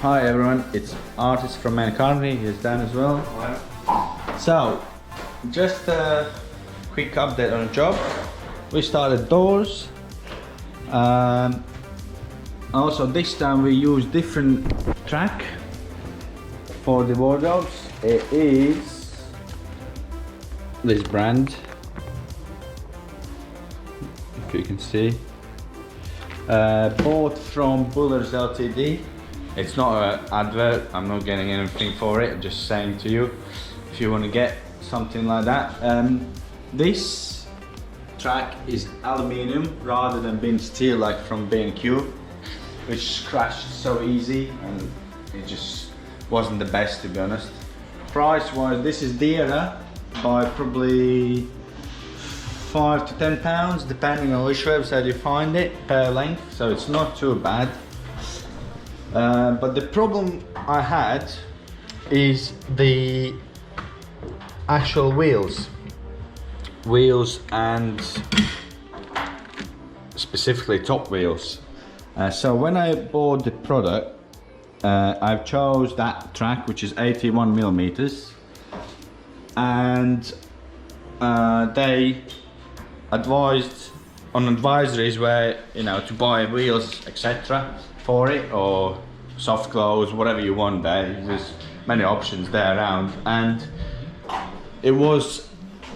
Hi everyone, it's Artist from Carcasses. Here's Dan as well. So, just a quick update on the job. We started doors. Also this time we use different track for the wardrobes. It is this brand, if you can see. Bought from Buller's Ltd. It's not an advert, I'm not getting anything for it, I'm just saying to you if you want to get something like that. This track is aluminium rather than being steel like from B&Q, which crashed so easy and it just wasn't the best, to be honest. Price wise, this is dearer by probably £5 to £10 depending on which website you find it per length, so it's not too bad. But the problem I had is the actual wheels and specifically top wheels. So when I bought the product, I've chose that track, which is 81 millimeters, and they advised on advisories where, you know, to buy wheels etc for it, or soft close, whatever you want there. There's many options there around, and it was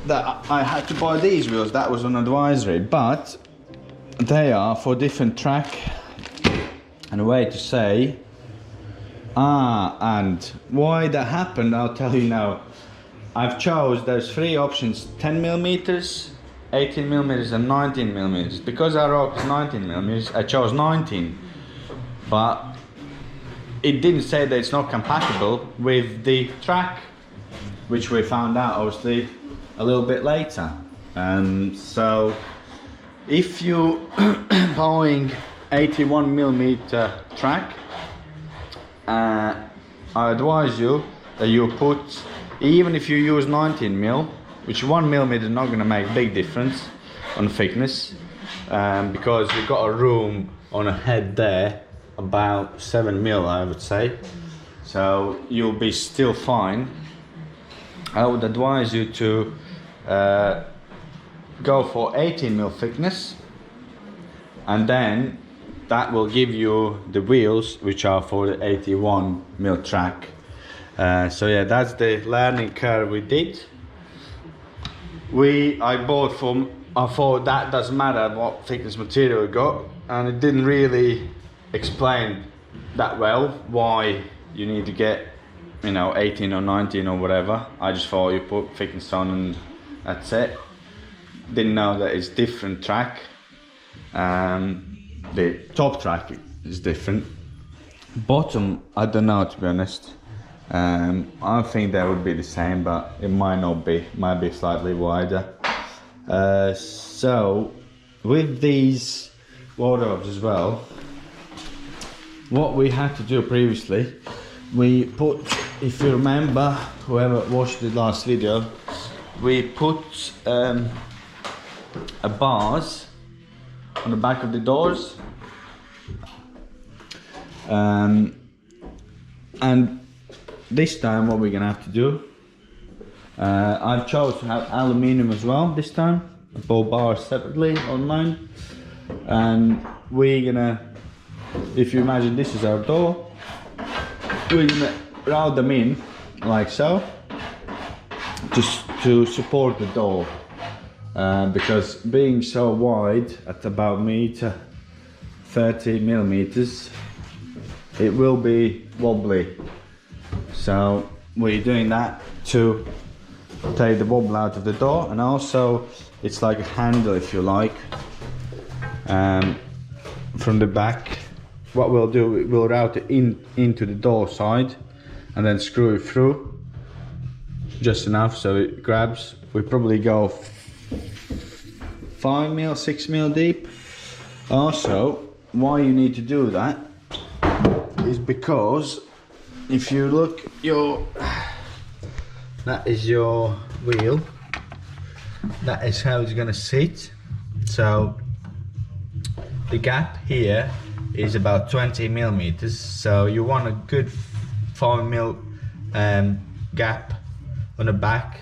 that I had to buy these wheels. That was on advisory, but they are for different track. And a way to say, and why that happened, I'll tell you now. I've chose, there's 3 options: 10 millimeters, 18 millimeters, and 19 millimeters. Because our rock is 19 millimeters, I chose 19, but it didn't say that it's not compatible with the track, which we found out obviously a little bit later. So if you buying 81 millimeter track, I advise you that you put, even if you use 19 mil, which 1 millimeter is not going to make a big difference on thickness, because you've got a room on a head there about 7 mil, I would say, so you'll be still fine. I would advise you to go for 18 mil thickness, and then that will give you the wheels which are for the 81 mil track. So yeah, that's the learning curve we did. I thought that doesn't matter what thickness material we got, and it didn't really explain that well why you need to get, 18 or 19 or whatever. I just thought you put thickness on and that's it. Didn't know that it's different track. The top track is different. Bottom, I don't know, to be honest. I think that would be the same, but it might not be. Might be slightly wider. So with these wardrobes as well, what we had to do previously, we put, if you remember, whoever watched the last video, we put a bars on the back of the doors, and this time what we're gonna have to do, I've chosen to have aluminium as well this time. I bought bars separately online, and we're gonna, if you imagine this is our door, we're gonna route them in like so, just to support the door, because being so wide at about meter 30 millimeters, it will be wobbly. So we're doing that to take the wobble out of the door, and also it's like a handle, if you like, from the back. What we'll do, we'll route it into the door side and then screw it through just enough so it grabs. We probably go 5 mil, 6 mil deep. Also, why you need to do that is because if you look, that is your wheel, that is how it's gonna sit. So the gap here is about 20 millimeters, so you want a good 5 mil gap on the back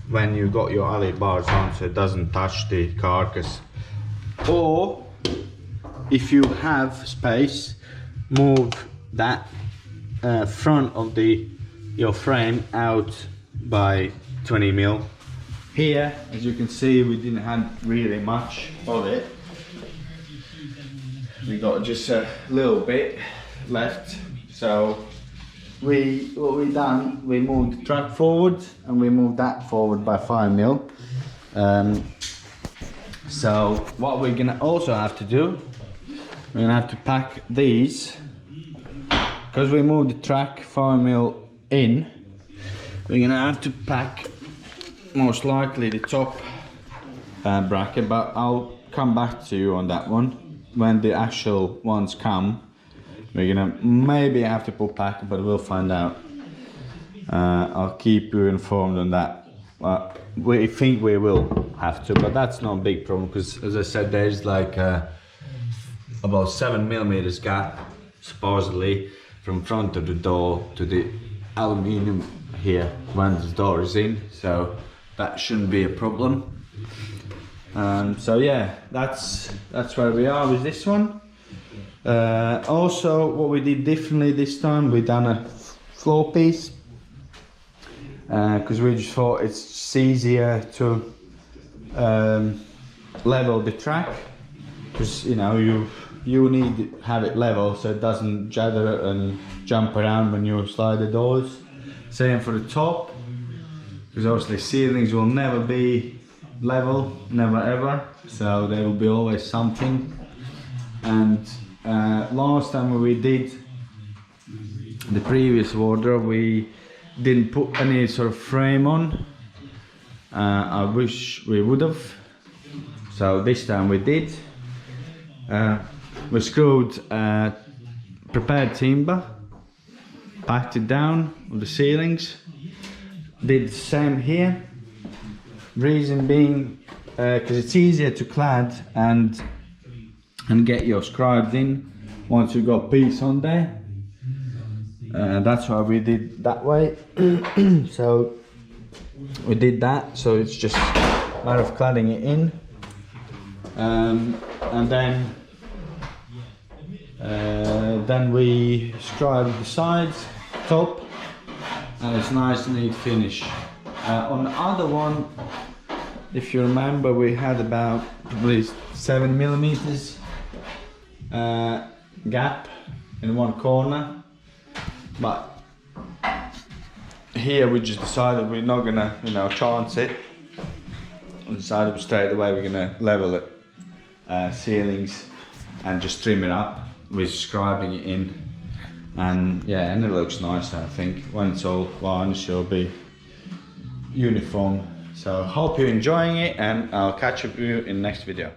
when you got your alley bars on, so it doesn't touch the carcass. Or if you have space, move that front of your frame out by 20 mil. Here, as you can see, we didn't have really much of it. We got just a little bit left, so what we done, we moved the track forward and we moved that forward by 5 mil. So what we're gonna also have to do, we're gonna have to pack these, because we moved the track 5 mil in. We're gonna have to pack most likely the top bracket, but I'll come back to you on that one when the actual ones come. We're gonna maybe have to put pack, but we'll find out. I'll keep you informed on that. We think we will have to, but that's not a big problem, because as I said, there's like about 7 millimeters gap supposedly from front of the door to the aluminium here when the door is in, so that shouldn't be a problem. So yeah, that's where we are with this one. Also, what we did differently this time, we done a floor piece because we just thought it's just easier to level the track, because you know you need to have it level so it doesn't judder and jump around when you slide the doors. Same for the top, because obviously ceilings will never be level, never ever, so there will be always something. And last time when we did the previous wardrobe, we didn't put any sort of frame on. I wish we would have, so this time we did. We screwed prepared timber, packed it down on the ceilings, did the same here. Reason being, because it's easier to clad and get your scribes in once you've got piece on there. That's why we did that way. So we did that, so it's just a matter of cladding it in, and then we scribed the sides, top, and it's nice and neat finish. On the other one, if you remember, we had about probably 7mm gap in one corner, but here we just decided we're not gonna, you know, chance it. We decided straight away we're gonna level it, ceilings, and just trim it up with scribing it in. And yeah, and it looks nice. I think when it's all varnished it'll be uniform. So hope you're enjoying it, and I'll catch up with you in the next video.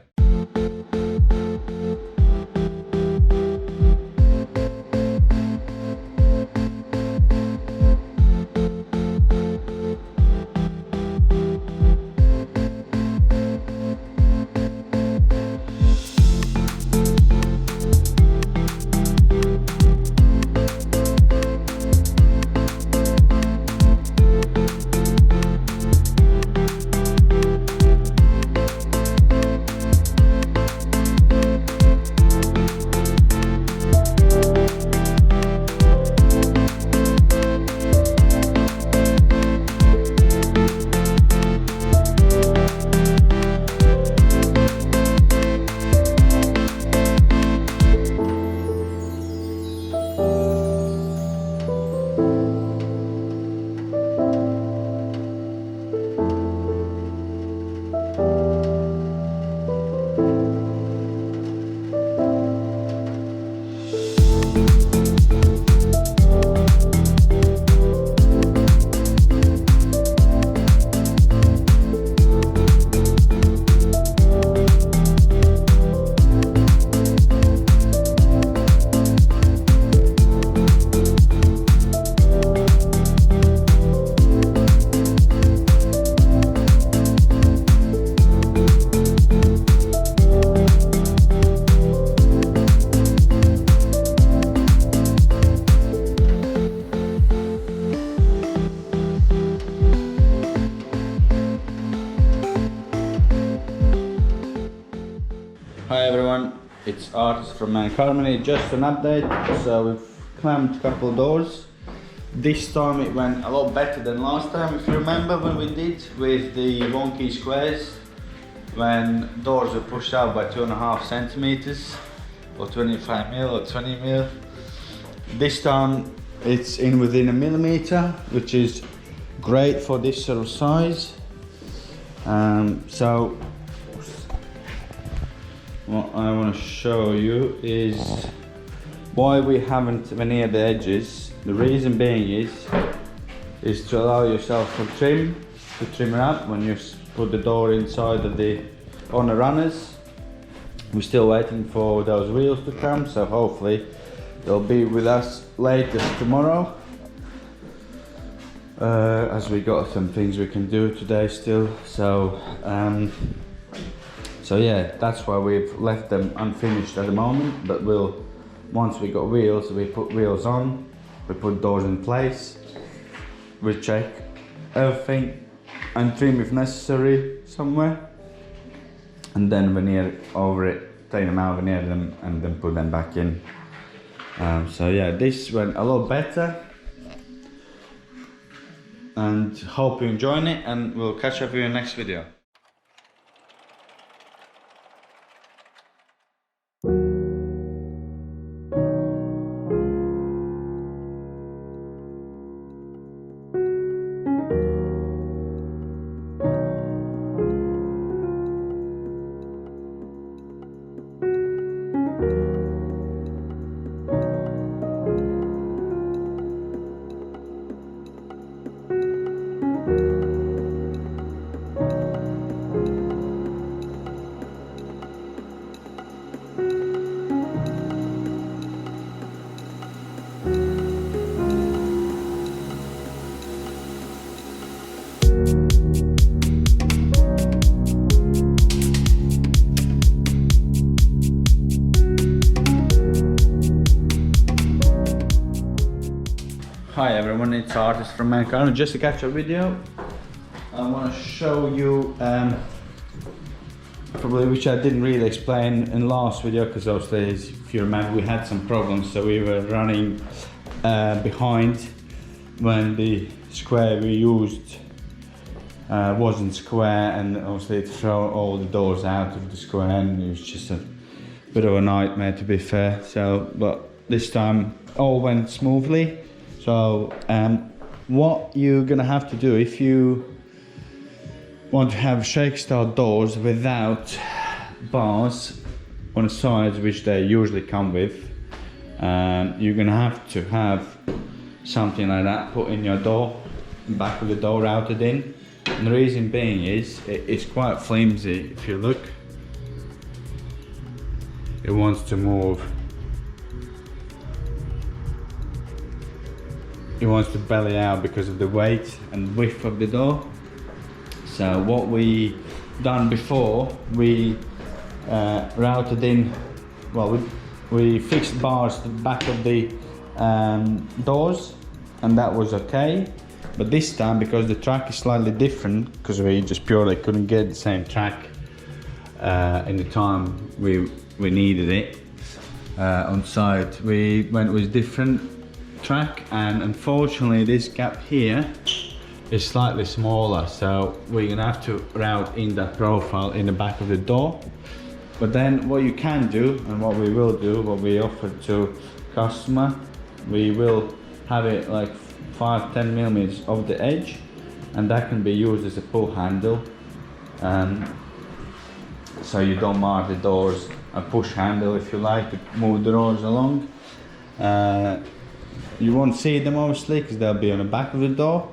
Hi everyone, it's Art from Carmany. Just an update. So we've clamped a couple of doors. This time it went a lot better than last time. If you remember when we did with the wonky squares, when doors were pushed out by 2.5 centimeters or 25mm or 20mm. This time it's in within 1mm, which is great for this sort of size. So what I want to show you is why we haven't veneered the edges. The reason being is to allow yourself to trim it up when you put the door inside of on the runners. We're still waiting for those wheels to come, so hopefully they'll be with us latest tomorrow, as we got some things we can do today still. So yeah, that's why we've left them unfinished at the moment, but once we got wheels, we put wheels on, we put doors in place, we check everything and trim if necessary somewhere, and then veneer over it take them out, veneer them, and then put them back in. So yeah, this went a lot better, and hope you're enjoying it, and we'll catch up with you in the next video. Hi everyone, it's Artist from Mankind. Just a catch-up video. I want to show you probably, which I didn't really explain in last video, because obviously, if you remember, we had some problems, so we were running behind when the square we used wasn't square, and obviously it threw all the doors out of the square, and it was just a bit of a nightmare, to be fair. So, but this time all went smoothly. So what you're gonna have to do if you want to have shake style doors without bars on the sides, which they usually come with, you're gonna have to have something like that put in your door, back of the door, routed in. And the reason being is it's quite flimsy. If you look, it wants to move. It wants to belly out because of the weight and width of the door. So what we done before, we routed in, well, we fixed bars to the back of the doors, and that was okay. But this time, because the track is slightly different, because we just purely couldn't get the same track in the time we needed it on site, we went with different track, and unfortunately this gap here is slightly smaller, so we're gonna have to route in that profile in the back of the door. But then what you can do, and what we will do, what we offer to customer, we will have it like 5-10 millimeters of the edge, and that can be used as a pull handle, so you don't mark the doors, a push handle if you like, to move the doors along. You won't see them obviously because they'll be on the back of the door,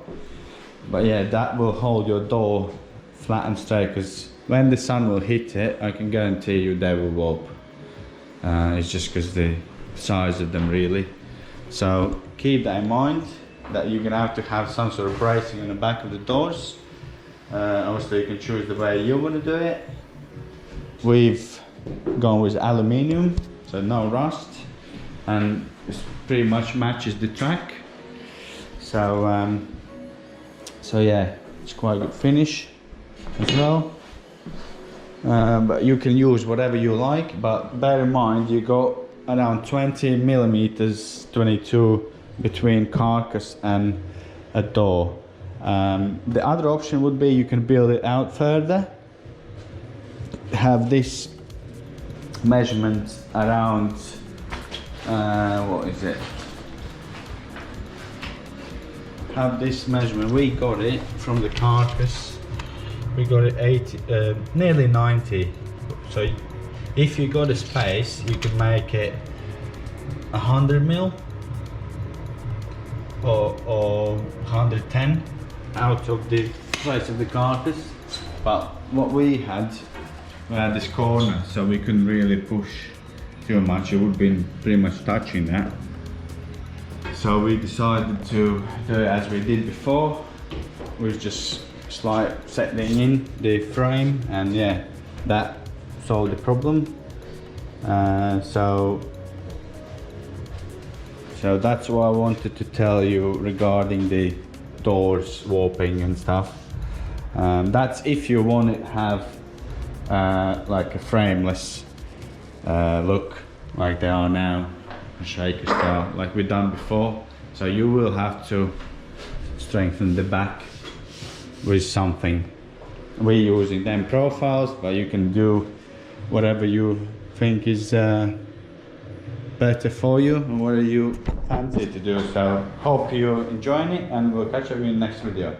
but yeah, that will hold your door flat and straight, because when the sun will hit it, I can guarantee you they will warp. It's just because the size of them really. So keep that in mind, that you're gonna have some sort of bracing on the back of the doors. Obviously you can choose the way you want to do it. We've gone with aluminium, so no rust, and it pretty much matches the track. So so yeah, it's quite a good finish as well. But you can use whatever you like, but bear in mind you got around 20 millimeters, 22 between carcass and a door. The other option would be you can build it out further, have this measurement around what is it? Have this measurement. We got it from the carcass. We got it 80, nearly 90. So if you got a space, you could make it 100 mil or 110 out of the place of the carcass. But what we had this corner, so we couldn't really push too much. It would have been pretty much touching that. So we decided to do it as we did before. We just settling in the frame, and yeah, that solved the problem. So that's what I wanted to tell you regarding the doors warping and stuff. That's if you want to have like a frameless look like they are now, shaker style, like we've done before. So you will have to strengthen the back with something. We're using them profiles, but you can do whatever you think is better for you and what you fancy to do. So hope you're enjoying it, and we'll catch up in the next video.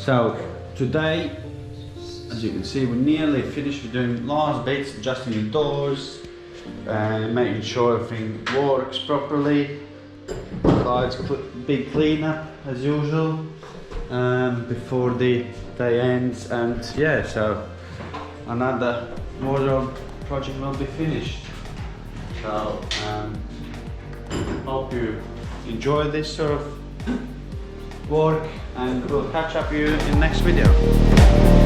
So today, as you can see, we're nearly finished. We're doing last bits, adjusting the doors, making sure everything works properly. Clyde's big cleanup as usual before the day ends, and yeah, so another wardrobe project will be finished. So hope you enjoy this sort of work, and we'll catch up with you in the next video.